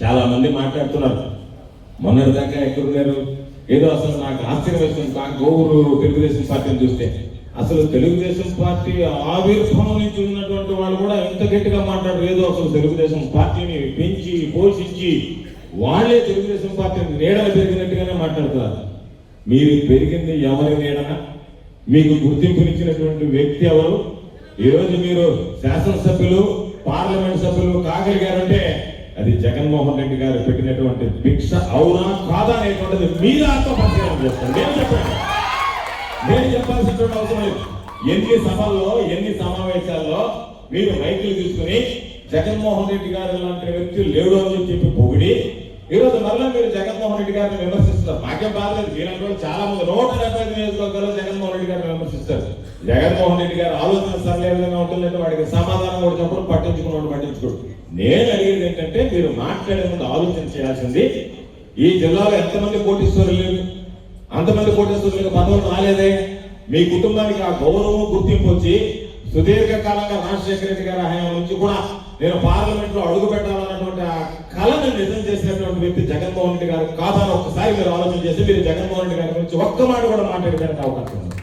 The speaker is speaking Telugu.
చాలా మంది మాట్లాడుతున్నారు. మొన్నటిదాకా ఎక్కడున్నారు? ఏదో అసలు నాకు ఆశ్చర్యం వేస్తుంది గోవురు తెలుగుదేశం పార్టీని చూస్తే. అసలు తెలుగుదేశం పార్టీ ఆవిర్భావం నుంచి ఉన్నటువంటి వాళ్ళు కూడా ఎంత గట్టిగా మాట్లాడరు. ఏదో అసలు తెలుగుదేశం పార్టీని పెంచి పోషించి వాళ్ళే తెలుగుదేశం పార్టీని నీడన పెరిగినట్టుగానే మాట్లాడుతున్నారు. మీరు పెరిగింది ఎవరి నీడన? మీకు గుర్తింపునిచ్చినటువంటి వ్యక్తి ఎవరు? ఈరోజు మీరు శాసనసభ్యులు, పార్లమెంట్ సభ్యులు కాగలిగారంటే అది జగన్మోహన్ రెడ్డి గారు పెట్టినటువంటి భిక్ష అవునా కాదా అనేటువంటిది మీరు ఆత్మపరిశీలన చేస్తారు. నేను చెప్పాల్సినటువంటి అవసరం లేదు. ఎన్ని సభల్లో, ఎన్ని సమావేశాల్లో మీరు మైకులు తీసుకుని జగన్మోహన్ రెడ్డి గారు లాంటి వ్యక్తి లేడు అని చెప్పి పొగిడి ఈరోజు మళ్ళీ మీరు జగన్మోహన్ రెడ్డి గారిని విమర్శిస్తున్నారు. నాకేం బాధలేదు. మీరంటే చాలా మంది 175 నియోజకవర్గాల్లో జగన్మోహన్ రెడ్డి గారిని విమర్శిస్తారు. జగన్మోహన్ రెడ్డి గారు ఆలోచన సరళ విధంగా ఉంటుందంటే వాడికి సమాధానం కూడా చెప్పడం, పట్టించుకోడు. నేను అడిగేది ఏంటంటే మీరు మాట్లాడే ముందు ఆలోచన చేయాల్సింది, ఈ జిల్లాలో ఎంతమంది కోటీశ్వరులు లేరు? అంతమంది కోటీశ్వరులకు పదవులు రాలేదే. మీ కుటుంబానికి ఆ గౌరవం, గుర్తింపు వచ్చి సుదీర్ఘకాలంగా రాజశేఖర రెడ్డి గారి హయాం నుంచి కూడా నేను పార్లమెంట్ లో అడుగు పెట్టాలన్నటువంటి ఆ కళను నిజం చేసినటువంటి వ్యక్తి జగన్మోహన్ రెడ్డి గారు కాదని ఒక్కసారి మీరు ఆలోచన చేసి మీరు జగన్మోహన్ రెడ్డి గారి గురించి ఒక్క మాట కూడా మాట్లాడడానికి అవకాశం ఉంది.